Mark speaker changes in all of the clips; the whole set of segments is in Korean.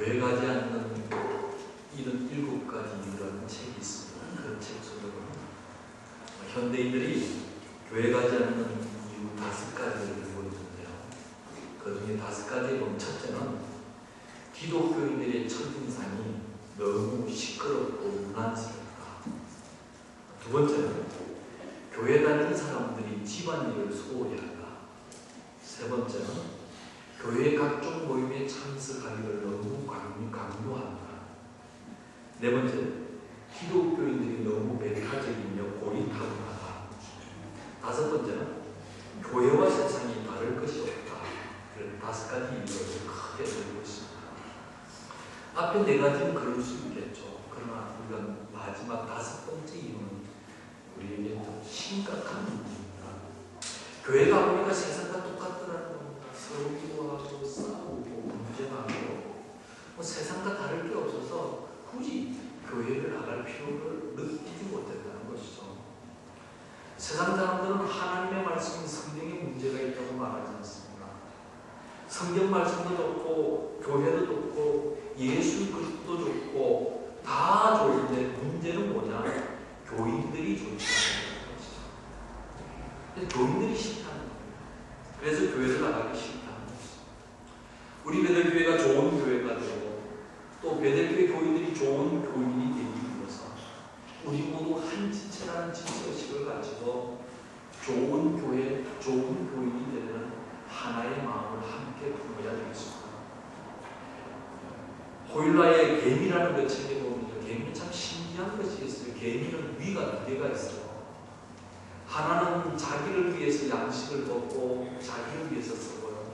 Speaker 1: 교회 가지 않는 77가지 이유라는 책이 있습니다. 그 책 속으로 현대인들이 교회 가지 않는 이유 5가지를 들고 있는데요. 그 중에 5가지 보면 첫째는 기독교인들의 첫인상이 너무 시끄럽고 무난스럽다. 두 번째는 교회 다니는 사람들이 집안일을 소홀히 한다. 세 번째는 교회 각종 모임에 참석하기를 너무 강요한다. 네 번째는 기독교인들이 너무 메타적이며 고리타분하다. 다섯 번째는 교회와 세상이 다를 것이 없다. 그런 5가지 이유를 크게 들고 있습니다. 앞에 4가지는 그럴 수 있겠죠. 그러나 우리가 마지막 5번째 이유는 우리에게 좀 심각한 문제입니다. 교회 가보니까 세상과 똑같더라는 겁니다. 서로 미워하고 싸우고 문제많고 세상과 다를 게 없어서 굳이 교회를 나갈 필요를 느끼지 못했다는 것이죠. 세상 사람들은 하나님의 말씀인 성경에 문제가 있다고 말하지 않습니다. 성경 말씀도 좋고 교회도 좋고 예수 그리스도도 좋고 다 좋은데 문제는 뭐냐? 교인들이 좋지 않다는 것이죠. 근데 교인들이 싫다는 거예요. 그래서 교회를 나가기 싫다는 것이죠. 우리 베들교회가 좋은 교회가 되고 또 베들교회 교인들이 좋은 교인이 되기 위해서 우리 모두 한 지체라는 지체의식을 가지고 좋은 교회, 좋은 교인이 되는 하나의 마음을 함께 품어야 되겠습니다. 호일라의 개미라는 그 책에 보면 개미는 참 신기한 것이 있어요. 개미는 위가 2개가 있어요. 하나는 자기를 위해서 양식을 먹고 자기를 위해서 쓰고요.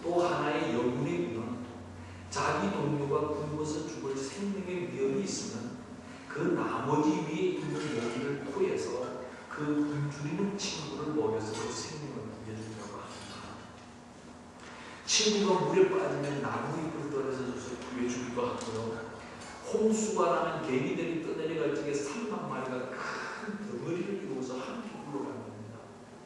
Speaker 1: 또 하나의 영혼의 위는 자기 동료가 굶어서 죽을 생명의 위험이 있으면 그 나머지 위에 있는 모기를 구해서 그 굶주리는 친구를 먹여서 그 생명을 구해주려고 합니다. 친구가 물에 빠지면 나무 잎을 떨어져서 구해주기도 하고요. 홍수가 나면 개미들이 떠내려갈 적에 3만 마리가 큰 덩어리를 이루어서 함께 굴러갑니다.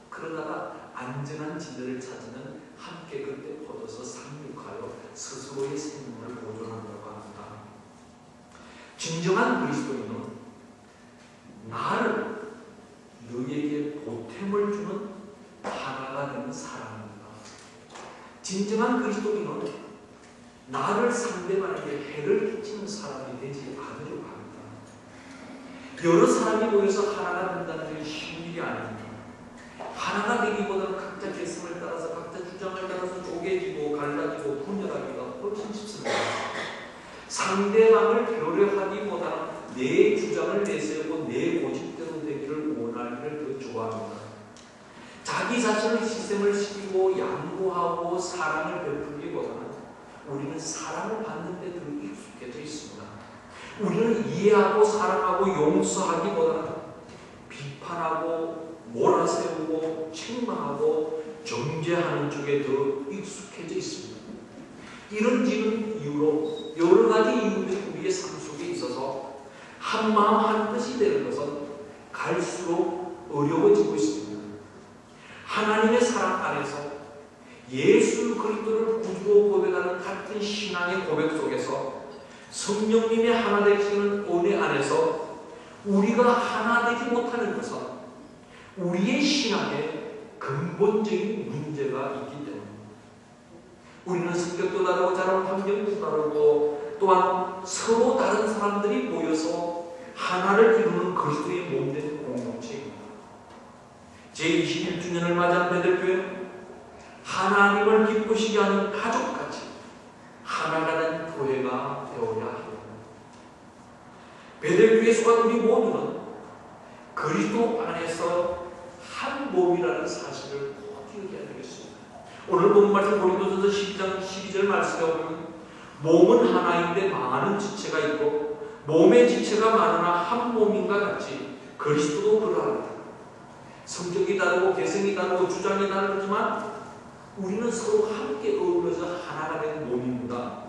Speaker 1: 그러다가 안전한 지대를 찾으면 함께 그때 퍼져서 상륙하여 스스로의 생명을 보존한다고 합니다. 진정한 그리스도인은 나를 너에게 보탬을 주는 하나가 되는 사람입니다. 진정한 그리스도인은 나를 상대방에게 해를 끼치는 사람이 되지 않으려고 합니다. 여러 사람이 모여서 하나가 된다는 것이 쉬운 일이 아닙니다. 하나가 되기보다는 각자 개성을 따라서 각자 주장을 따라서 쪼개지고 갈라지고 분열하기가 훨씬 쉽습니다. 상대방을 배려하기보다는 내 주장을 내세우고 내 고집대로 되기를 원하기를 더 좋아합니다. 자기 자신을 희생을 시키고 양보하고 사랑을 베풀기보다는 우리는 사랑을 받는 데 더 익숙해져 있습니다. 우리는 이해하고 사랑하고 용서하기보다는 비판하고 몰아세우고 책망하고 정죄하는 쪽에 더 익숙해져 있습니다. 이런 이유로 여러 가지 이유들이 우리의 삶 속에 있어서 한 마음 한 뜻이 되는 것은 갈수록 어려워지고 있습니다. 하나님의 사랑 안에서 예수 그리스도를 구주로 고백하는 같은 신앙의 고백 속에서 성령님의 하나 되시는 은혜 안에서 우리가 하나 되지 못하는 것은 우리의 신앙에 근본적인 문제가 있기 때문입니다. 우리는 성격도 다르고 자라는 환경도 다르고 또한 서로 다른 사람들이 모여서 하나를 이루는 그리스도의 몸된 공동체입니다. 제21주년을 맞이한 베들교회는 하나님을 기쁘시게 하는 가족같이 하나가 된 교회가 되어야 합니다. 베들교회에 속한 우리 모두는 그리스도 안에서 한 몸이라는 사실을 꼭 기억해야 되겠습니다. 오늘 본 말씀 고린도전서 12장 12절 말씀에 보면 몸은 하나인데 많은 지체가 있고 몸의 지체가 많으나 한 몸인가 같이 그리스도도 그러하다. 성격이 다르고 개성이 다르고 주장이 다르지만 우리는 서로 함께 어우러져 하나가 된 몸입니다.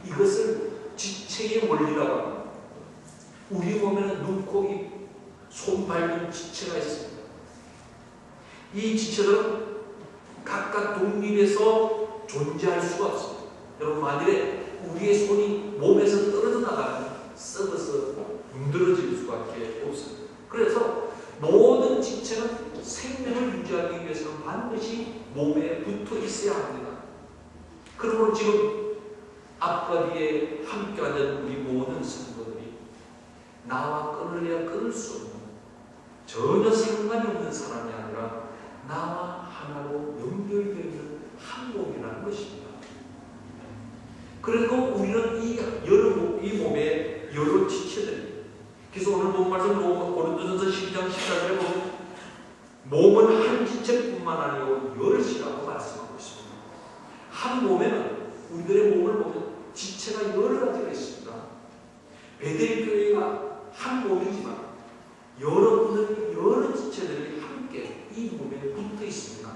Speaker 1: 이것을 지체의 원리라고 합니다. 우리 몸에는 눈, 코, 입, 손, 발 등 지체가 있습니다. 이 지체들은 각각 독립해서 존재할 수가 없습니다. 여러분, 만일에 우리의 손이 몸에서 떨어져 나가면 썩어서 문드러질 수밖에 없습니다. 그래서 모든 지체는 생명을 유지하기 위해서는 반드시 몸에 붙어 있어야 합니다. 그러므로 지금 앞과 뒤에 함께하는 우리 모든 성도들이 나와 끊을래야 끊을 수 없는, 전혀 상관이 없는 사람이 아니라 나와 하나로 연결되어 있는 한 몸이라는 것입니다. 그리고 우리는 이 몸의 여러 지체들, 그래서 오늘 본 말씀 고린도전서 12장 14절에 보면 몸은 한 지체뿐만 아니고 여럿이라고 말씀하고 있습니다. 한 몸에는, 우리들의 몸을 보면 지체가 여러 가지가 있습니다. 베델 교회가 한 몸이지만 여러분들이 여러 지체들이 함께 이 몸에 붙어 있습니다.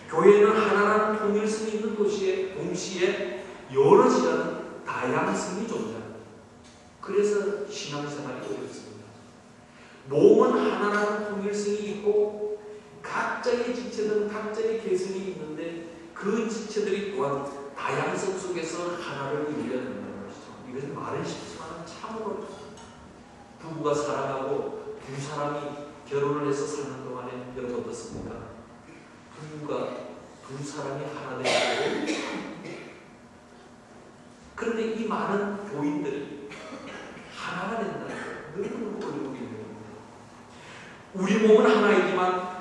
Speaker 1: 교회는 하나라는 통일성이 있는 도시에 동시에 여럿이라는 다양성이 존재합니다. 그래서 신앙생활이 어렵습니다. 몸은 하나라는 통일성이 있고 각자의 지체들은 각자의 개성이 있는데 그 지체들이 또한 다양성 속에서 하나를 이루어야 된다는 것이죠. 이것은 말은 쉽지만 참으로 어렵습니다. 부부가 사랑하고 두 사람이 결혼을 해서 사는 동안에 여러분 어떻습니까? 부부가 두 사람이 하나 되고, 그런데 이 많은 교인들이 하나가 된다는 것, 너무너무 어려운 일입니다. 우리 몸은 하나이지만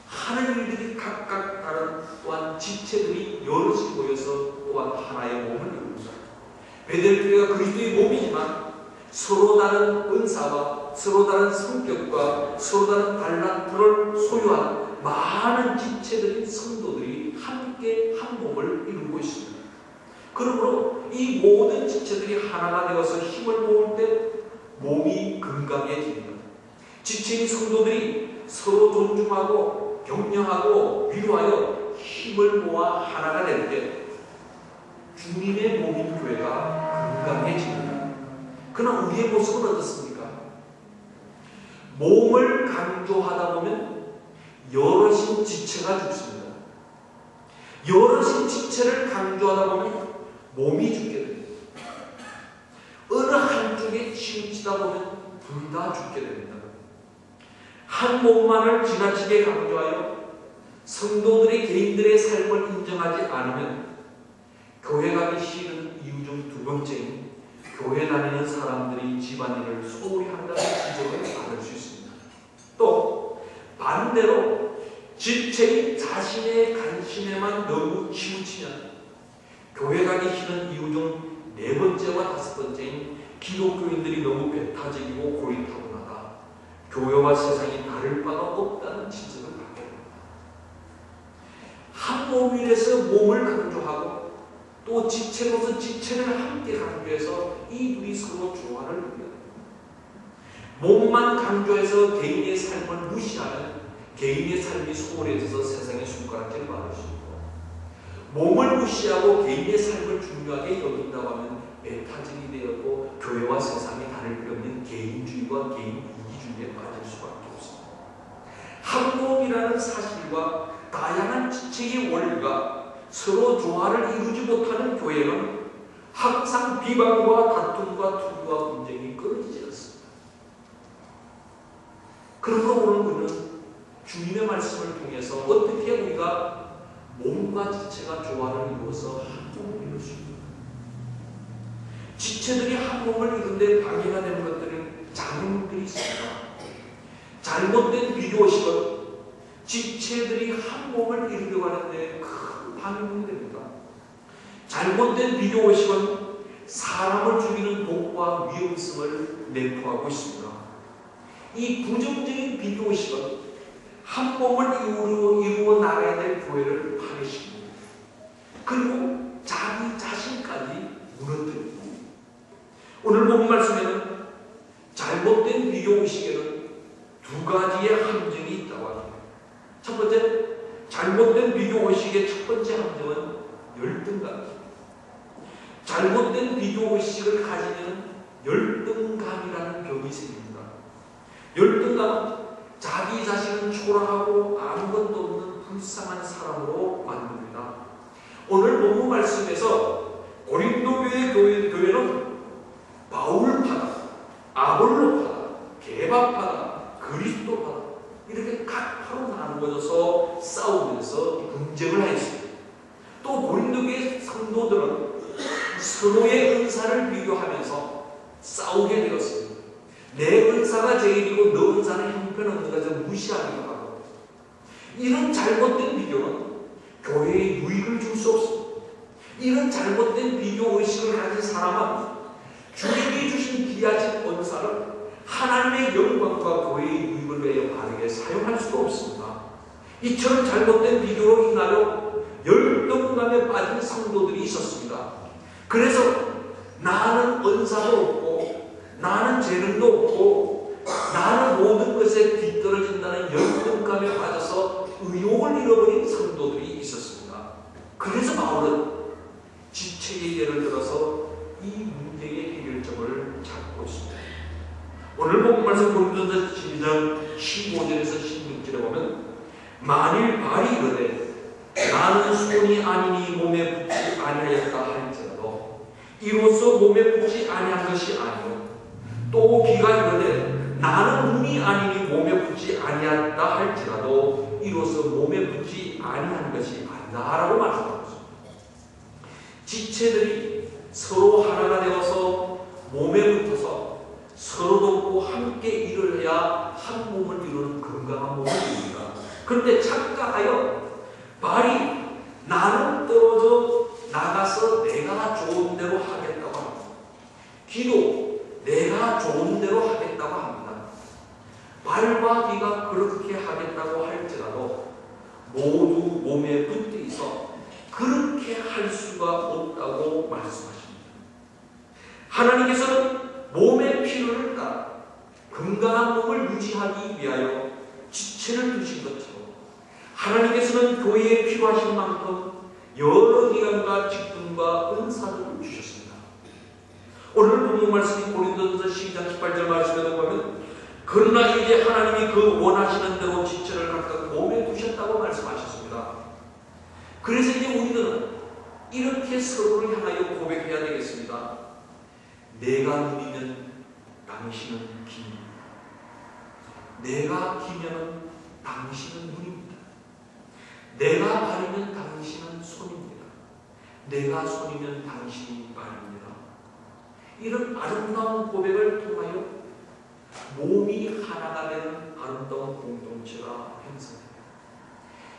Speaker 1: 하는 일들이 각각 다른, 또한 지체들이 여럿이 모여서 또한 하나의 몸을 이룹니다. 베델교회가 그리스도의 몸이지만 서로 다른 은사와 서로 다른 성격과 서로 다른 달란트를 소유한 많은 지체들인 성도들이 함께 한 몸을 이루고 있습니다. 그러므로 이 모든 지체들이 하나가 되어서 힘을 모을 때 몸이 건강해집니다. 지체인 성도들이 서로 존중하고 격려하고 위로하여 힘을 모아 하나가 될 때 주님의 몸인 교회가 건강해집니다. 그러나 우리의 모습은 어떻습니까? 몸을 강조하다 보면 여럿인 지체가 죽습니다. 여럿인 지체를 강조하다 보면 몸이 죽게 됩니다. 어느 한쪽에 치우치다 보면 둘 다 죽게 됩니다. 한 몸만을 지나치게 강조하여 성도들의 개인들의 삶을 인정하지 않으면 교회 가기 싫은 이유 중 두 번째인 교회 다니는 사람들이 집안일을 소홀히 한다는 지적을 받을 수 있습니다. 또 반대로 지체인 자신의 관심에만 너무 치우치면 교회 가기 싫은 이유 중 네 번째와 다섯 번째인 기독교인들이 너무 배타적이고 고리타분하다, 교회와 세상이 다를 바가 없다는 지적을 받게 됩니다. 한 몸이라서 몸을 강조하고 또 지체로서 지체를 함께 강조해서 이 둘이 서로 조화를 이루어야 됩니다. 몸만 강조해서 개인의 삶을 무시하면 개인의 삶이 소홀해져서 세상의 손가락질을 받을 수 있고, 몸을 무시하고 개인의 삶을 중요하게 여긴다고 하면 배타적이 되었고 교회와 세상이 다를 게 없는 개인주의와 개인 이기주의에 빠질 수밖에 없습니다. 한 몸이라는 사실과 다양한 지체의 원리가 서로 조화를 이루지 못하는 교회는 항상 비방과 다툼과 투기와 분쟁이 끊어지지 않습니다. 그러므로 오늘 우리는 주님의 말씀을 통해서 어떻게 우리가 몸과 지체가 조화를 이루어서 한 몸을 이룰 수 있는가. 지체들이 한 몸을 이루는데 방해가 되는 것들은 장애물들이 있습니다. 잘못된 비교의식은 지체들이 한 몸을 이루려고 하는데 큰 방해물이 됩니다. 잘못된 비교의식은 사람을 죽이는 독과 위험성을 내포하고 있습니다. 이 부정적인 비교의식은 한 몸을 이루어 나가야 될 교회를 파괴시킵니다. 그리고 자기 자신까지 무너뜨립니다. 오늘 본 말씀에는 잘못된 비교의식에는 두 가지의 함정이 있다고 합니다. 첫 번째, 잘못된 비교의식의 첫 번째 함정은 열등감입니다. 잘못된 비교의식을 가지면 열등감이라는 병이 생깁니다. 열등감은 자기 자신은 초라하고 아무것도 없는 불쌍한 사람으로 만듭니다. 오늘 본문 말씀에서 고린도 교회는 바울파다, 아볼로파다, 게바파다, 그리스도파다 이렇게 각 파로 나누어져서 싸우면서 분쟁을 하였습니다. 또 고린도 교회 성도들은 서로의 은사를 비교하면서 싸우게 되었습니다. 내 은사가 제일이고 너 은사는 형편없는 것을 무시하기도 하고, 이런 잘못된 비교는 교회에 유익을 줄 수 없습니다. 이런 잘못된 비교 의식을 가진 사람은 주님이 주신 귀하신 은사를 하나님의 영광과 교회의 유익을 위하여 바르게 사용할 수가 없습니다. 이처럼 잘못된 비교로 인하여 열등감에 빠진 성도들이 있었습니다. 그래서 나는 은사도 없고 나는 재능도 없고 나는 모든 것에 뒤떨어진다는 열등감에 빠져서 의욕을 잃어버린 성도들이 있었습니다. 그래서 바울은 지체의 예를 들어서 이 문제의 해결점을 찾고 있습니다. 오늘 본 말씀 고린도전서 12장 15절에서 16절에 보면, 만일 발이 이르되 나는 손이 아니니 몸에 붙지 아니하였다 할지라도 이로써 몸에 붙지 아니한 것이 아니요, 또 귀가 이르되 나는 눈이 아니니 몸에 붙지 아니하였다 할지라도 이로써 몸에 붙지 아니한 것이 아니다라고 말씀합니다. 지체들이 서로 하나가 되어서 몸에 붙어서 서로 돕고 함께 일을 해야 한 몸을 이루는 건강한 몸을 이룹니다. 그런데 착각하여 발이 나는 떨어져 나가서 내가 좋은 대로 하겠다고 합니다. 귀도 내가 좋은 대로 하겠다고 합니다. 발과 귀가 그렇게 하겠다고 할지라도 모두 몸에 붙어 있어 그렇게 할 수가 없다고 말씀하십니다. 하나님께서는 몸의 필요를 따라 건강한 몸을 유지하기 위하여 지체를 두신 것처럼 하나님께서는 교회에 필요하신 만큼 여러 기관과 직분과 은사를 주셨습니다. 오늘 본문 말씀이 고린도전서 12장 18절 말씀에도 보면, 그러나 이제 하나님이 그 원하시는 대로 지체를 각각 몸에 두셨다고 말씀하셨습니다. 그래서 이제 우리들은 이렇게 서로를 향하여 고백해야 되겠습니다. 내가 눈이면 당신은 귀입니다. 내가 귀면 당신은 눈입니다. 내가 발이면 당신은 손입니다. 내가 손이면 당신이 발입니다. 이런 아름다운 고백을 통하여 몸이 하나가 되는 아름다운 공동체가 형성됩니다.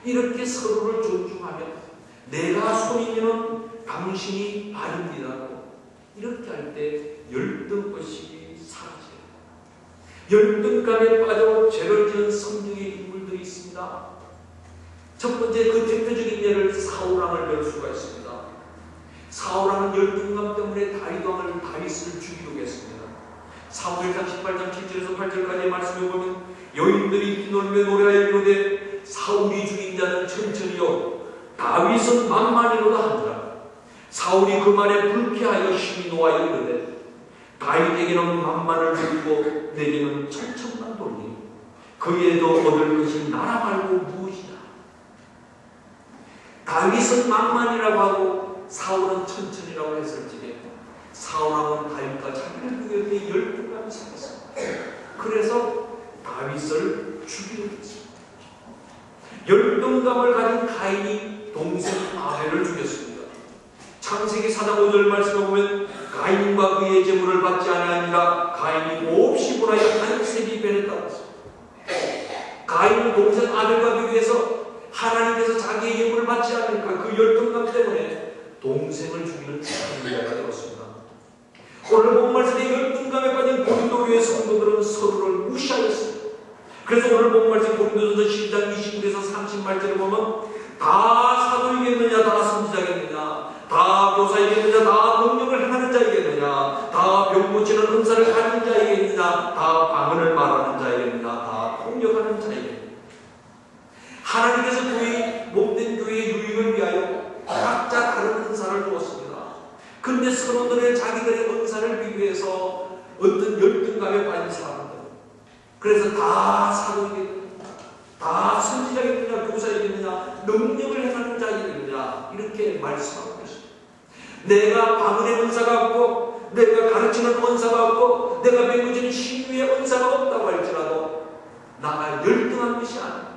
Speaker 1: 이렇게 서로를 존중하며 내가 손이면 당신이 발입니다. 이렇게 할 때 열등의식이 사라져요. 열등감에 빠져 죄를 지은 성경의 인물들이 있습니다. 첫 번째, 그 대표적인 예를 사울왕을 들 수가 있습니다. 사울왕은 열등감 때문에 다윗을 죽이려고 했습니다. 사무엘상 18장 7절에서 8절까지의 말씀을 보면, 여인들이 뛰놀며 노래하여 이르되 사울이 죽인 자는 천천히요 다윗은 만만이로다 하니라. 사울이 그 말에 불쾌하여 심히 노하여 이르되 다윗에게는 만만을 돌리고 내게는 천천만 돌리니 그에도 얻을 것이 나라 말고 무엇이냐. 다윗은 만만이라고 하고 사울은 천천이라고 했을 적에 사울왕은 다윗과 자기를 비교해 열등감이 생겼습니다. 그래서 다윗을 죽이려고 했습니다. 열등감을 가진 가인이 동생 아벨을 죽였습니다. 창세기 4장 5절 말씀을 보면, 가인과 그의 재물을 받지 아니하니라 가인이 몹시 분하여 한세비 베렸다고 했습니다. 가인은 동생 아벨과 비교해서 하나님께서 자기의 예물을 받지 않으니까 그 열등감 때문에 동생을 죽이는 착한 자가 되었습니다. 오늘 본 말씀에 열등감에 빠진 고린도 교회 성도들은 서로를 무시하였습니다. 그래서 오늘 본 말씀 고린도전서 12장 29에서 30말씀을 보면, 다 사도이겠느냐, 다 선지자겠느냐, 다 교사이겠느냐, 다 능력을 행하는 자이겠느냐, 다 병 고치는 은사를 가진 자이겠느냐, 다 방언을 말하는 자이겠느냐, 다 통역하는 자이겠느냐. 하나님께서 교회, 몸된 교회의 유익을 위하여 각자 다른 은사를 주었습니다. 그런데 서로들의 자기들의 은사를 비교해서 어떤 열등감에 빠진 사람들, 그래서 다 사도이겠느냐, 다 선지자겠느냐, 교사이겠느냐, 능력을 행하는 자이겠느냐, 이렇게 말씀하고 계십니다. 내가 방언의 은사가 없고 내가 가르치는 은사가 없고 내가 메꿔지는 신유의 은사가 없다고 할지라도 나가 열등한 것이 아니야.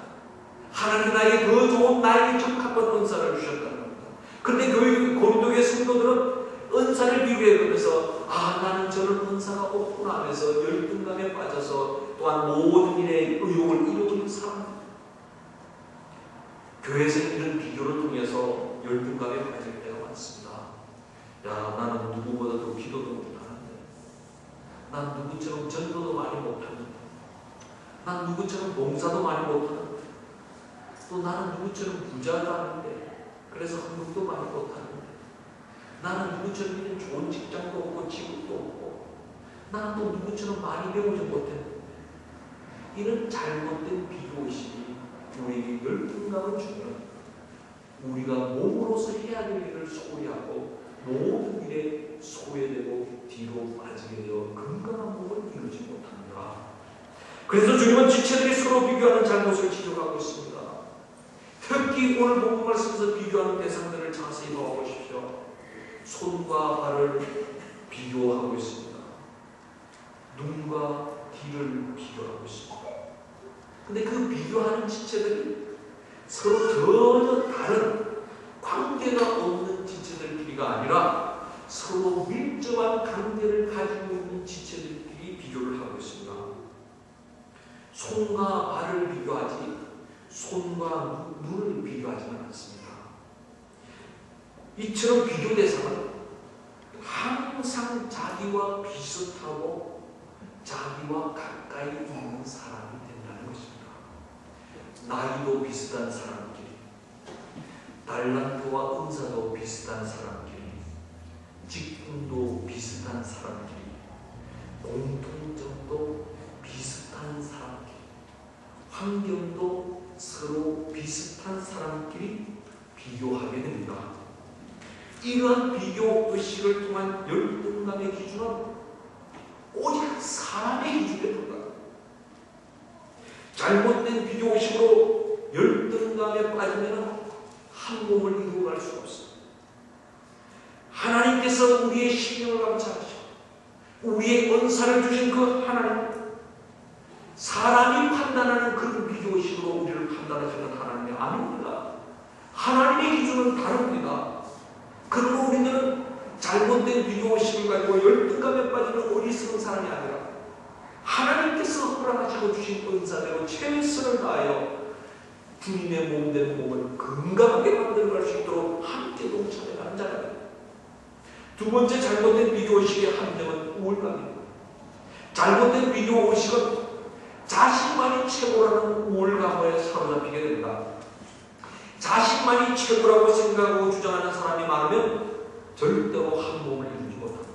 Speaker 1: 하나님이 나에게 더 좋은 나에게 적합한 은사를 주셨다는 겁니다. 그런데 고린도교회 성도들은 은사를 비교해보면서 나는 저런 은사가 없구나 하면서 열등감에 빠져서 또한 모든 일에 의욕을 잃어버린 사람입니다. 교회에서 이런 비교를 통해서 열등감에 빠질 때가 많습니다. 야, 나는 누구보다도 기도도 못하는데, 난 누구처럼 전도도 많이 못하는데, 난 누구처럼 봉사도 많이 못하는데, 또 나는 누구처럼 부자도 아닌데, 그래서 헌금도 많이 못하는데, 나는 누구처럼 이런 좋은 직장도 없고 직업도 없고, 나는 또 누구처럼 많이 배우지 못했는데, 이런 잘못된 비교의식이 우리에게 열등감을 주면 우리가 몸으로서 해야 될 일을 소홀히 하고 모든 일에 소외되고 뒤로 빠지게 되어 건강한 몸을 이루지 못합니다. 그래서 주님은 지체들이 서로 비교하는 잘못을 지적하고 있습니다. 특히 오늘 본문 말씀에서 비교하는 대상들을 자세히 봐보십시오. 손과 발을 비교하고 있습니다. 눈과 귀를 비교하고 있습니다. 근데 그 비교하는 지체들이 서로 전혀 다른 관계가 없는 지체들끼리가 아니라 서로 밀접한 관계를 가지고 있는 지체들끼리 비교를 하고 있습니다. 손과 발을 비교하지 손과 눈을 비교하지는 않습니다. 이처럼 비교 대상은 항상 자기와 비슷하고 자기와 가까이 있는 사람이 된다는 것입니다. 나이도 비슷한 사람끼리, 달란트와 은사도 비슷한 사람끼리, 직분도 비슷한 사람끼리, 공통점도 비슷한 사람끼리, 환경도 서로 비슷한 사람끼리 비교하게 됩니다. 이러한 비교 의식을 통한 열등감의 기준은 오직 사람의 기준에 불과합니다. 잘못된 비교 의식으로 열등감에 빠지면 한 몸을 이루어갈 수가 없습니다. 하나님께서 우리의 신령을 감찰하시고 우리의 은사를 주신 그 하나님, 사람이 판단하는 그런 비교 의식으로 우리를 판단하시는 하나님이 아닙니다. 하나님의 기준은 다릅니다. 그러므로 우리는 잘못된 비교 의식을 가지고 열등감에 빠지는 어리석은 사람이 아니라 하나님께서 허락하시고 주신 은사대로 최선을 다하여 주님의 몸된 몸을 건강하게 만들어갈 수 있도록 함께 동참해가는 자입니다. 두 번째 잘못된 비교의식의 함정은 우월감입니다. 잘못된 비교의식은 자신만이 최고라는 우월감에 사로잡히게 됩니다. 자신만이 최고라고 생각하고 주장하는 사람이 많으면 절대로 한 몸을 이루지 못합니다.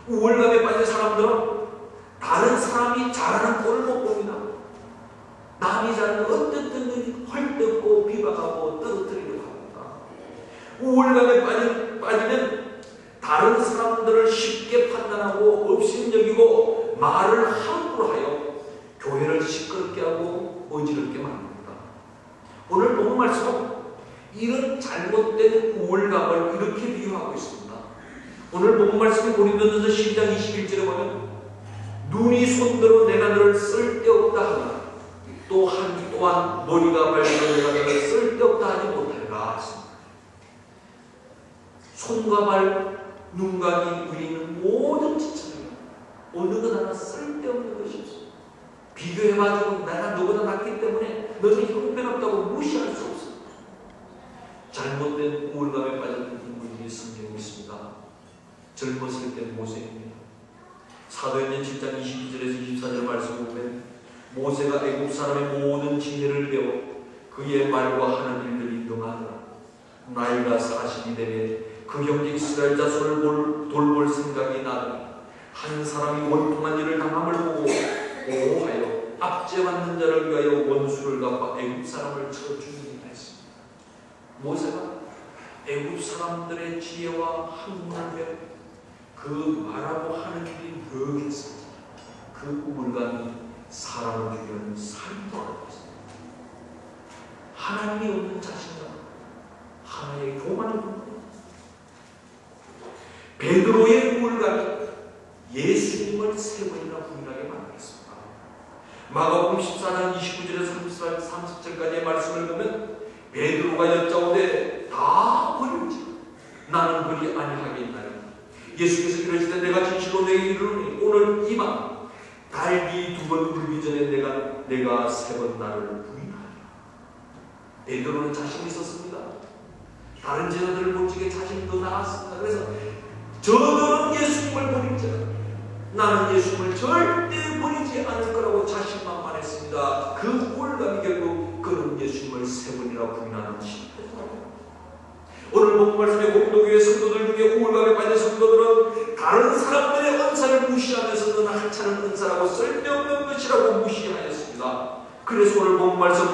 Speaker 1: 우월감에 빠진 사람들은 다른 사람이 잘하는 꼴을 못 봅니다. 남이 잘하는 어떤 일이 헐뜯고 비방하고 떨어뜨리려고 합니다. 우월감에 빠지면 다른 사람들을 쉽게 판단하고 업신여기고 말을 함부로 하여 교회를 시끄럽게 하고 어지럽게 만듭니다. 오늘 본문 말씀은 이런 잘못된 우월감을 이렇게 비유하고 있습니다. 오늘 본문 말씀이 고린도전서 12장 21절에 보면 눈이 손들어 내가 너를 쓸데없다 하나 또한 머리가 발들어 내가 너를 쓸데없다 하지 못할까 했습니다. 손과 발, 눈과 귀 위에 있는 모든 지체는 어느 것 하나 쓸데없는 것이 없습니다. 비교해가지고 내가 너보다 낫기 때문에 너는 형편없다고 무시할 수 없습니다. 잘못된 우월감에 빠졌던 인물이 성경에 있습니다. 젊었을 때 모세입니다. 사도행전 7장 22절에서 24절 말씀을 보면 모세가 애국 사람의 모든 지혜를 배워 그의 말과 하는 일들이 능하더라. 나이가 40이 되면 그 형제 이스라엘 자손을 돌볼 생각이 나더니 한 사람이 원통한 일을 당함을 보고 오하여 압제받는 자를 위하여 원수를 갚아 애국 사람을 쳐 죽이기다 했습니다. 모세가 애국 사람들의 지혜와 학문을 배워 그 말하고 하는 일이 묘했습니다. 그 우물감이 사람을 죽이는 살인도 어렵습니다. 하나님이 없는 자신감, 하나의 교만을
Speaker 2: 베드로의 우울감이 예수님을 세 번이나 부인하게 만들었습니다. 마가복음 14장 29절에서 30절까지의 말씀을 보면 베드로가 여짜오되 다 버릴지 나는 그리 아니하겠나요. 예수께서 이러시되 내가 진실로 내게 이르노니 오늘 이밤 달기 2번 울기 전에 내가 3번 나를 부인하리라. 베드로는 자신이 있었습니다. 다른 제자들을 못지게 자신이 더 나았습니다. 그래서 저들은 예수님을 버릴지라 나는 예수님을 절대 버리지 않을 거라고 자신만만했습니다. 그 우울감이 결국 그는 예수님을 3번이나 부인하는 실패입니다. 오늘 본 말씀에 공동교회 성도들 중에 우울감에 빠진 성도들은 다른 사람들의 은사를 무시하면서 너는 하찮은 은사라고 쓸데없는 것이라고 무시하였습니다. 그래서 오늘 본 말씀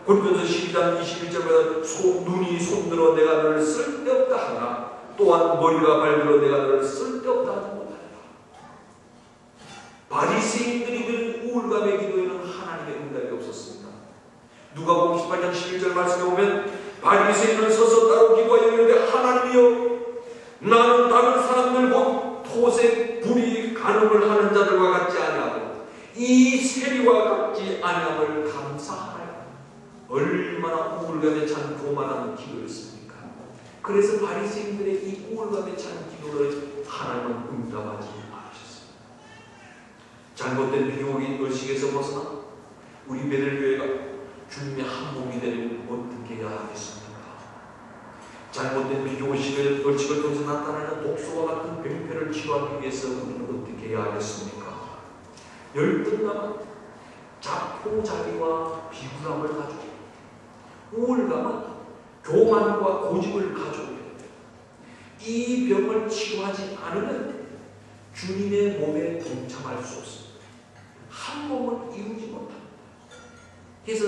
Speaker 2: 고린도서 12장 21절에 눈이 손들어 내가 너를 쓸데없다 하나 또한 머리가 발들어 내가 너를 쓸데없다 하지 못하리라. 바리새인들이 드린 우울감의 기도에는 하나님의 응답이 없었습니다. 누가복음 18장 11절 말씀에 보면 바리새인은 서서 따로 기도하여 이르되 하나님이여 나는 다른 사람들 곧 토색 불이 간음을 하는 자들과 같지 아니하고 이 세리와 같지 아니함을 감사하나이다. 얼마나 우울감에 찬 교만한 기도였습니까? 그래서 바리새인들의 이 우울감에 찬 기도를 하나님은 응답하지 않으셨습니다. 잘못된 비교의 의식에서 벗어나 우리 베들교회가 주님의 한 몸이 되려면 어떻게 해야 하겠습니까? 잘못된 비교의식을 통해서 나타나는 독소와 같은 병폐를 치료하기 위해서 우리는 어떻게 해야 하겠습니까? 열등감은 자포자기와 비굴함을 가지고 우울감은 교만과 고집을 가지고 이 병을 치유하지 않으면 주님의 몸에 동참할 수 없습니다. 한 몸을 이루지 못합니다. 그래서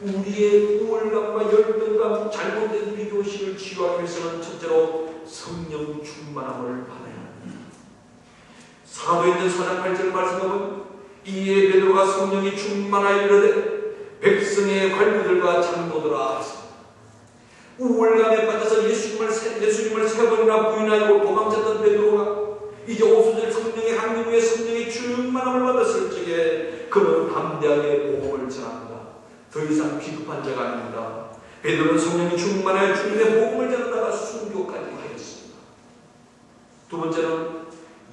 Speaker 2: 우리의 우울감과 열등감, 잘못된 비교의식을 치유하기 위해서는 첫째로 성령 충만함을 받아야 합니다. 사도행전 4장 8절 말씀하면 이에 베드로가 성령이 충만하여 이르되 백성의 관리들과 장로들아 하셨습니다. 우울감에 빠져서 예수님을 3번이나 부인하고 도망쳤던 베드로가 이제 오순절 성령의 강림 후에 성령의 충만함을 받았을 적에 그는 담대하게 복음을 전합니다. 더 이상 비급한 자가 아닙니다. 베드로는 성령이 충만하여 주님의 복음을 전하다가 순교까지 하였습니다. 두 번째는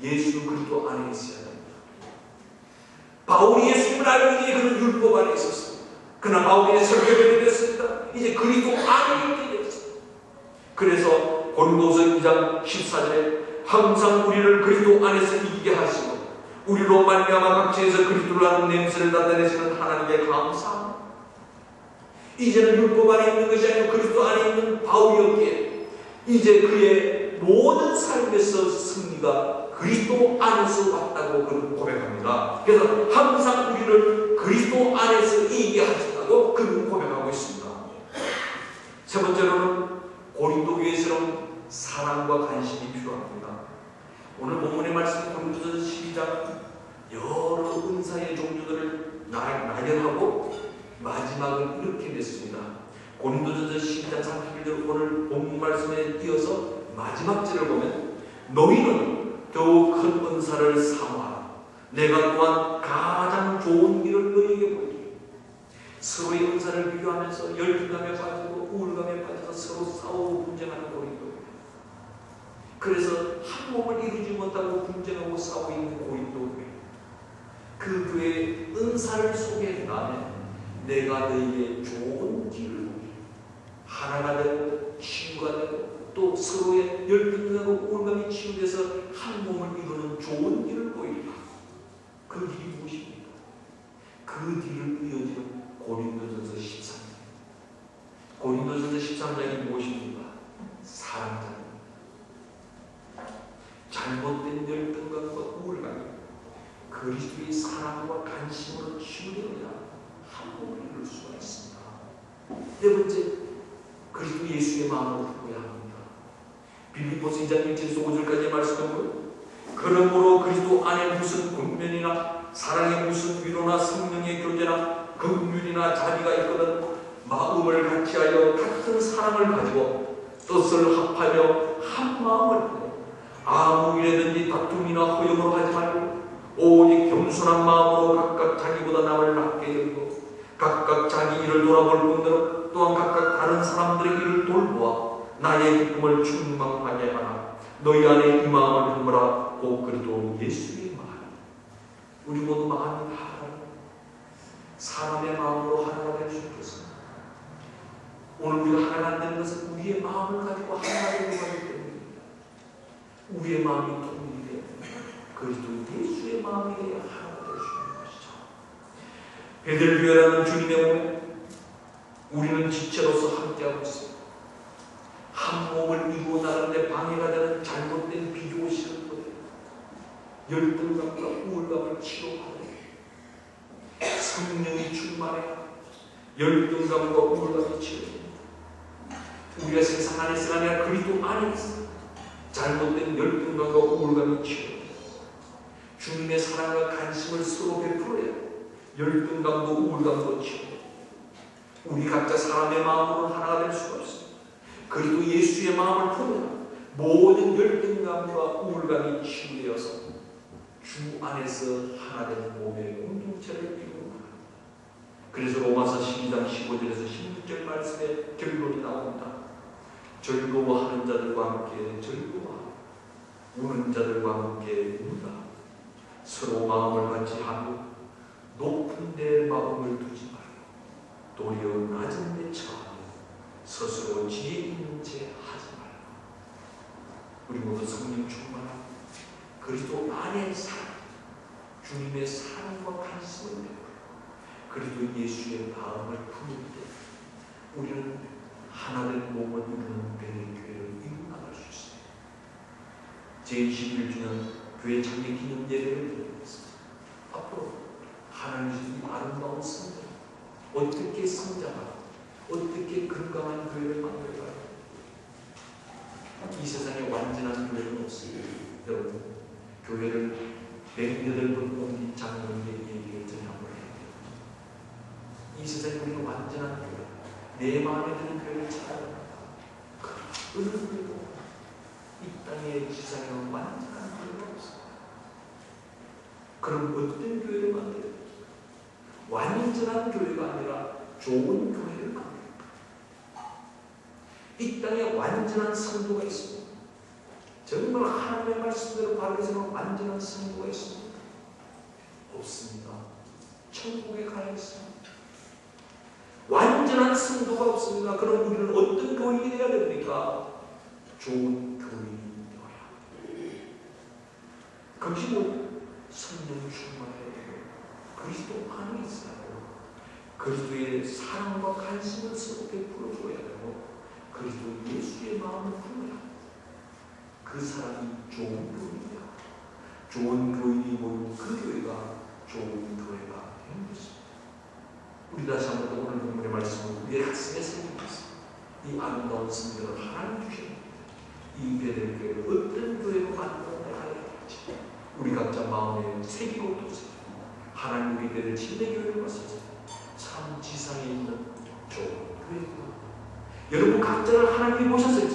Speaker 2: 예수 그리스도 안에 있어야 됩니다. 바울이 예수님을 알기 전에 그는 율법 안에 있었습니다. 그러나 바울이 설교를 됐습니다. 이제 그리스도 안에 있게 되었습니다. 그래서 고린도서 2장 14절에 항상 우리를 그리스도 안에서 이기게 하시고 우리로 말미암아 각지에서 그리스도를 아는 냄새를 나타내시는 하나님께 감사합니다. 이제는 율법 안에 있는 것이 아니고 그리스도 안에 있는 바울이었기에 이제 그의 모든 삶에서 승리가 그리스도 안에서 왔다고 그는 고백합니다. 그래서 항상 우리를 그리스도 안에서 이기게 하신다고 그는 고백하고 있습니다. 세 번째로는 고린도 교회에서는 사랑과 관심이 필요합니다. 오늘 본문의 말씀 고린도서 12장 여러 은사의 종류들을 나열하고 마지막을 이렇게 냈습니다. 고린도전서 12장 31절 오늘 본문 말씀에 이어서 마지막 절을 보면 너희는 더욱 큰 은사를 사모하라. 내가 또한 가장 좋은 길을 너희에게 보이리. 서로의 은사를 비교하면서 열등감에 빠지고 우울감에 빠져서 서로 싸우고 분쟁하는 고린도. 그래서 한 몸을 이루지 못하고 분쟁하고 싸우고 있는 고린도 교회. 그 교회의 은사를 소개해 나면 내가 너희에게 좋은 길을 보이리. 하나가 되고 친구가 되고 또 서로의 열등감과 우울감이 치유돼서 한 몸을 이루는 좋은 길을 보이리라. 그 길이 무엇입니까? 그 길을 이어지는 고린도전서 13장. 고린도전서 13장이 무엇입니까? 사랑장입니다. 잘못된 열등감과 우울감이 그리스도의 사랑과 관심으로 치유되어야 한 몸을 이룰 수가 있습니다. 네 번째, 그리스도 예수의 마음을 품어야 합니다. 빌립보서 2장 1절에서 5절까지의 말씀은 그러므로 그리스도 안에 무슨 권면이나 사랑의 무슨 위로나 성령의 교제나 긍휼이나 자비가 있거든 마음을 같이하여 같은 사랑을 가지고 뜻을 합하며 한 마음을 하고 아무 일에든지 다툼이나 허용으로 하지 말고 오직 겸손한 마음으로 각각 자기보다 남을 낮게 여기고 각각 자기 일을 돌아볼 뿐더러 또한 각각 다른 사람들의 일을 돌보아 나의 기쁨을 충만하게 하라. 너희 안에 이 마음을 품으라. 곧 그리도 예수의 마음. 우리 모두 마음이 하나로 사람의 마음으로 하나가 될 수 있겠습니다. 오늘 우리가 하나가 안 되는 것은 우리의 마음을 가지고 하나가 되는 것이기 때문입니다. 우리의 마음이 통일이 되어 그리도 예수의 마음이 되어 하나가 될 수 있는 것이죠. 베들교회라는 주님의 몸에 우리는 지체로서 함께하고 있습니다. 한 몸을 이루어 나가는데 방해가 되는 잘못된 비교 시험들에 열등감과 우울감을 치료하고 성령이 충만해 열등감과 우울감이 치료됩니다. 우리가 세상 안에서 아니라 그리스도 안에 있어 잘못된 열등감과 우울감이 치료됩니다. 주님의 사랑과 관심을 서로 베풀어야 열등감도 우울감도 치료됩니다. 우리 각자 사람의 마음으로 하나가 될 수가 없습니다. 그리고 예수의 마음을 품으면 모든 열등감과 우울감이 치유되어서 주 안에서 하나 되는 몸의 공동체를 이루는 겁니다. 그래서 로마서 12장 15절에서 16절 말씀에 결론이 나옵니다. 즐거워하는 자들과 함께 즐거워하고 우는 자들과 함께 운다. 서로 마음을 같이 하고 높은 데 마음을 두지 말고 도리어 낮은 데 처하며 스스로 지혜 있는 채 하지 말고 우리 모두 성령 충만하고 그리스도 안에 살아 주님의 사랑과 관심을 내고 그리고 예수의 마음을 품을 때 우리는 하나된 몸을 이루는 베들교회를 이루나갈 수 있습니다. 제21주년 교회 창립 기념 예배를 드리겠습니다. 앞으로 하나님 주신 아름다운 성전 어떻게 성장하고 어떻게 건강한 교회를 만들까요? 이 세상에 완전한 교회는 없습니다. 여러분, 교회를 108번 옮긴 장로님의 얘기를 전하고 해야 돼요. 이 세상에 우리는 완전한 교회, 내 마음에 드는 교회를 찾아야 합니다. 그런데도 이 땅의 지상에는 완전한 교회가 없습니다. 그럼 어떤 교회를 만들어요? 완전한 교회가 아니라 좋은 교회를 만듭니다. 이 땅에 완전한 성도가 있습니다. 정말 하나님의 말씀대로 바르게 생각하는 완전한 성도가 있습니다. 없습니다. 천국에 가야 있습니다. 완전한 성도가 없습니다. 그럼 우리는 어떤 교인이 되어야 됩니까? 좋은 교인이 되어야 합니다. 그것이 뭐 성령 충만해야 되고 그리스도 안에 있어야 되고 그리스도의 사랑과 관심을 서로 베풀어 줘야 되고 그리스도 예수의 마음을 품어야 합니다. 그 사람이 좋은 교인이야. 좋은 교인이 모인 그 교회가 좋은 교회가 되는 것입니다. 우리 다시 한번 오늘 본문의 말씀을 우리의 가슴에 새기고 있습니다. 이 아름다운 성전을 하나님 주십니다. 이 베들교회를 어떤 교회로 만들어 나가야 할지 우리 각자 마음에 새기고 두세요. 하나님 우리 베들 침례교회를 봤을 때 참 지상에 있는 좋은 교회구나. 여러분 각자를 하나님이 보셨어요.